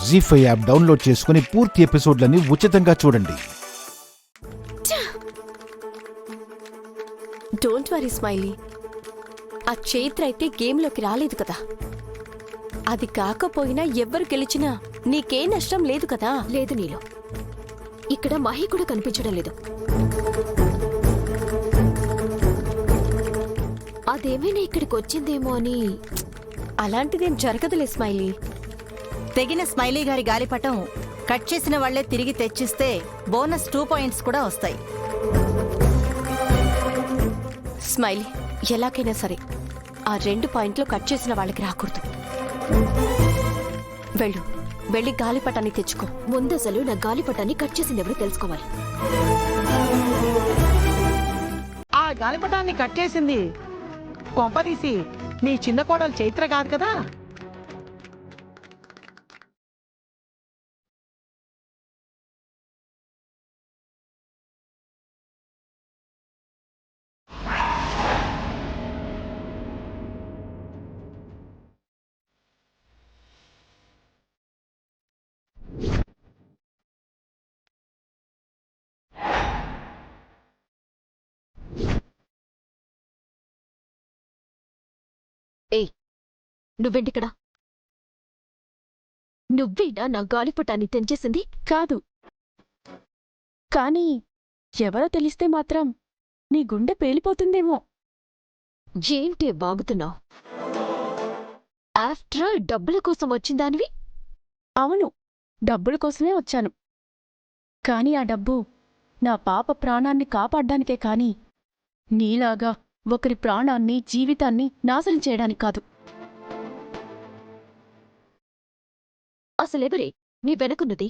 జీ5 app download చేసుకుని పూర్తి ఎపిసోడ్లని ఉచితంగా చూడండి. డోంట్ వరీ స్మైలీ, ఆ చైత్ర అయితే గేమ్లోకి రాలేదు కదా. అది కాకపోయినా ఎవ్వరు గెలిచినా నీకే నష్టం లేదు కదా. లేదు నీలో, ఇక్కడ మహి కూడా కనిపించడం లేదు. అదేమైనా ఇక్కడికి వచ్చిందేమో అని. అలాంటిదేం జరగదులే స్మైలీ. తెగిన స్మైలీ గారి గాలిపటం కట్ చేసిన వాళ్లే తిరిగి తెచ్చిస్తే బోనస్ 2 పాయింట్స్ కూడా వస్తాయి. స్మైలీ, ఎలాగైనా సరే ఆ 2 పాయింట్లు కట్ చేసిన వాళ్ళకి రాకూడదు. వెళ్ళి గాలిపటాన్ని తెచ్చుకో. ముందసలు నా గాలిపటాన్ని కట్ చేసింది ఎవరు తెలుసుకోవాలి. ఆ గాలిపటాన్ని కట్ చేసింది కొంపదీసి నీ చిన్న కోడలు చైత్ర కాదు కదా? ఏయ్, నువ్వేంటిక్కడ? నువ్వేనా నా గాలిపటాన్ని తెంచేసింది? కాదు, కానీ ఎవరో తెలిస్తే మాత్రం నీ గుండె పేలిపోతుందేమో. ఏంటి బాగుతున్నావు? ఆఫ్టర్ ఆల్ డబ్బుల కోసం వచ్చిందానివి. అవును, డబ్బుల కోసమే వచ్చాను. కాని ఆ డబ్బు నా పాప ప్రాణాన్ని కాపాడ్డానికే కాని నీలాగా ఒకరి ప్రాణాన్ని, జీవితాన్ని నాశనం చేయడానికి కాదు. అసలెవరే నీ వెనకున్నది?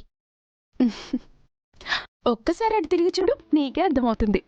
ఒక్కసారి అటు తిరిగి చూడు, నీకే అర్థమవుతుంది.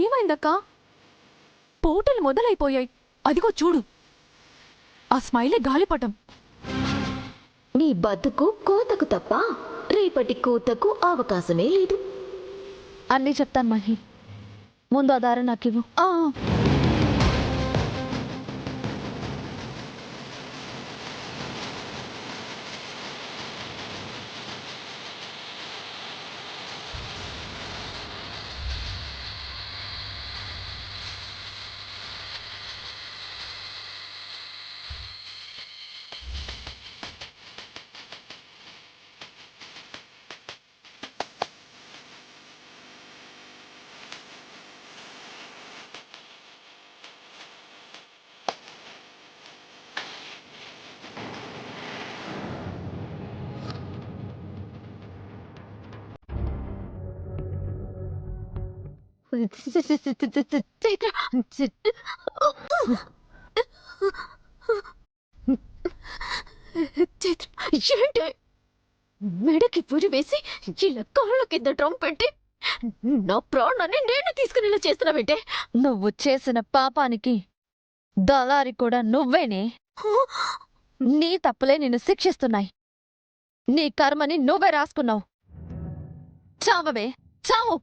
ఏమైందక్కా? పోటలు మొదలైపోయాయి. అదిగో చూడు, ఆ స్మైలే గాలిపటం. నీ బతుకు కోతకు తప్ప రేపటి కూతకు అవకాశమే లేదు. అన్నీ చెప్తాను మహి, ముందు ఆ దారి నాకివ్వు. ఏంటి మెడకి పురి వేసి ఇలా కాళ్ళ కింద డ్రమ్ పెట్టి నా ప్రాణాన్ని నేను తీసుకునేలా చేస్తున్నావేంటే? నువ్వు చేసిన పాపానికి దళారి కూడా నువ్వేనే. నీ తప్పులే నిన్ను శిక్షిస్తున్నాయి. నీ కర్మని నువ్వే రాసుకున్నావు. చావవే, చావు.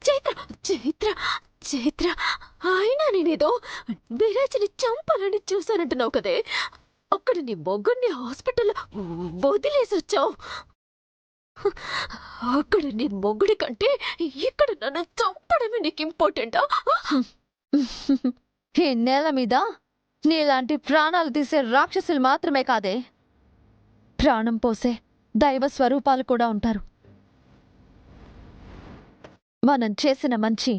చైత్ర చైత్ర చైత్ర అయినా నేనేదో విరాజని చంపాలని చూశానంటున్నావు కదే. అక్కడ నీ మొగ్గుని హాస్పిటల్లో వదిలేసి వచ్చావు. అక్కడ నీ మొగుడి కంటే ఇక్కడ నన్ను చంపడమే నీకు ఇంపార్టెంటా? ఈ నేల మీద నీలాంటి ప్రాణాలు తీసే రాక్షసులు మాత్రమే కాదే, ప్రాణం పోసే దైవ స్వరూపాలు కూడా ఉంటారు. మనం చేసిన మంచి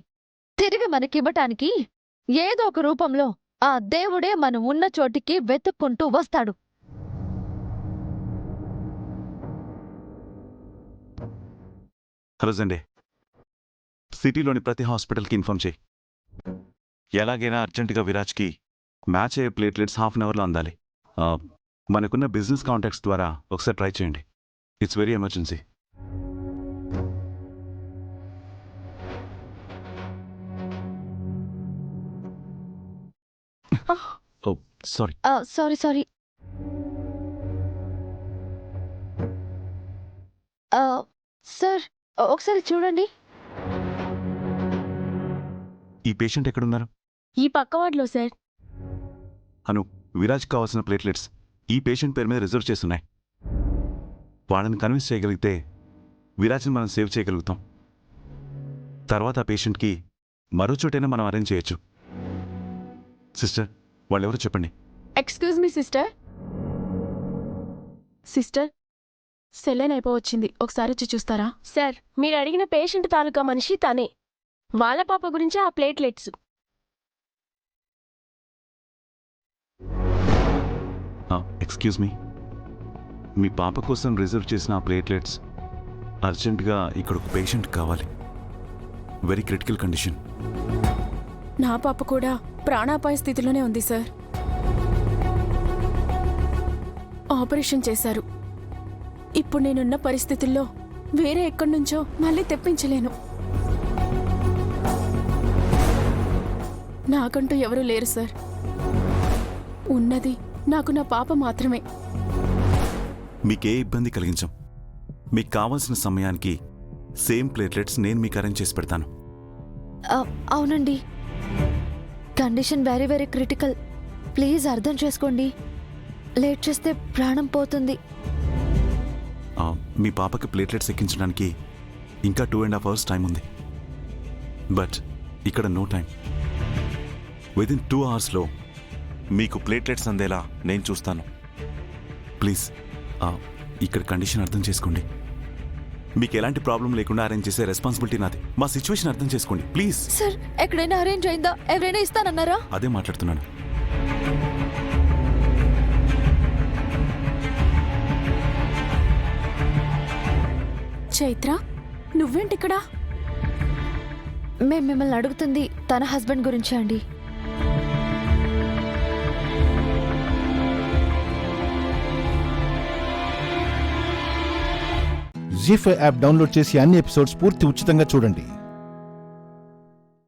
తిరిగి మనకివ్వటానికి ఏదో ఒక రూపంలో ఆ దేవుడే మనం ఉన్న చోటికి వెతుక్కుంటూ వస్తాడు. హలో సండే, సిటీలోని ప్రతి హాస్పిటల్కి ఇన్ఫార్మ్ చేయి. ఎలాగైనా అర్జెంటుగా విరాజ్కి మ్యాచ్ అయ్యే ప్లేట్లెట్స్ హాఫ్ అన్ అవర్లో అందాలి. మనకున్న బిజినెస్ కాంటాక్ట్స్ ద్వారా ఒకసారి ట్రై చేయండి. It's very emergency. Oh sorry. Sorry sorry. Sir ఒకసారి చూడండి. ఈ పేషెంట్ ఎక్కడున్నారు? ఈ పక్క వార్డులో సార్. అను, విరాజ్ కావాల్సిన ప్లేట్లెట్స్ ఈ పేషెంట్ పేరు మీద రిజర్వ్ చేస్తున్నాయి. వాళ్ళని కన్విన్స్ చేయగలిగితే విరాజ్ని మనం సేవ్ చేయగలుగుతాం. తర్వాత ఆ పేషెంట్కి మరో చోటైనా మనం అరేంజ్ చేయొచ్చు. సిస్టర్, వాళ్ళెవరో చెప్పండి. Excuse me sister. Sister, saline అయిపోవచ్చింది, ఒకసారి వచ్చి చూస్తారా? సార్, మీరు అడిగిన పేషెంట్ తాలూకా మనిషి తనే. వాళ్ళ పాప గురించి ఆ ప్లేట్లెట్స్. ఎక్స్క్యూజ్ మీ, మీ పాప కోసం రిజర్వ్ చేసిన ఆ ప్లేట్లెట్స్ అర్జెంటుగా ఇక్కడ ఒక పేషెంట్ కావాలి. Very critical condition. నా పాప కూడా ప్రాణాపాయ స్థితిలోనే ఉంది సార్. ఆపరేషన్ చేశారు. ఇప్పుడు నేనున్న పరిస్థితుల్లో వేరే ఎక్కడి నుంచో మళ్ళీ తెప్పించలేను. నాకంటూ ఎవరూ లేరు సార్. ఉన్నది నాకు నా పాప మాత్రమే. మీకే ఇబ్బంది కలిగించం. మీకు కావాల్సిన సమయానికి సేమ్ ప్లేట్లెట్స్ నేను మీకు అరేంజ్ చేసి పెడతాను. అవునండి, condition very very critical. Please అర్థం చేసుకోండి. లేట్ చేస్తే ప్రాణం పోతుంది. మీ పాపకి ప్లేట్లెట్స్ ఎక్కించడానికి ఇంకా 2.5 hours టైం ఉంది. బట్ ఇక్కడ నో టైం. విదిన్ 2 hours మీకు ప్లేట్లెట్స్ అందేలా నేను చూస్తాను. ప్లీజ్ ఇక్కడ కండిషన్ అర్థం చేసుకోండి. మీకు ఎలాంటి ప్రాబ్లం లేకుండా అరేంజ్ చేసే రెస్పాన్సిబిలిటీ నాది. మా సిచ్యువేషన్ అర్థం చేసుకోండి ప్లీజ్. సార్, ఎక్కడైనా అరేంజ్ అయిందా? ఎవరైనా ఇస్తానన్నారా? అదే మాట్లాడుతున్నాను. చైత్ర, నువ్వేంటిక్కడా? మేము మిమ్మల్ని అడుగుతుంది తన హస్బెండ్ గురించే అండి. జీ5 యాప్ డౌన్లోడ్ చేసి అన్ని ఎపిసోడ్స్ పూర్తి ఉచితంగా చూడండి.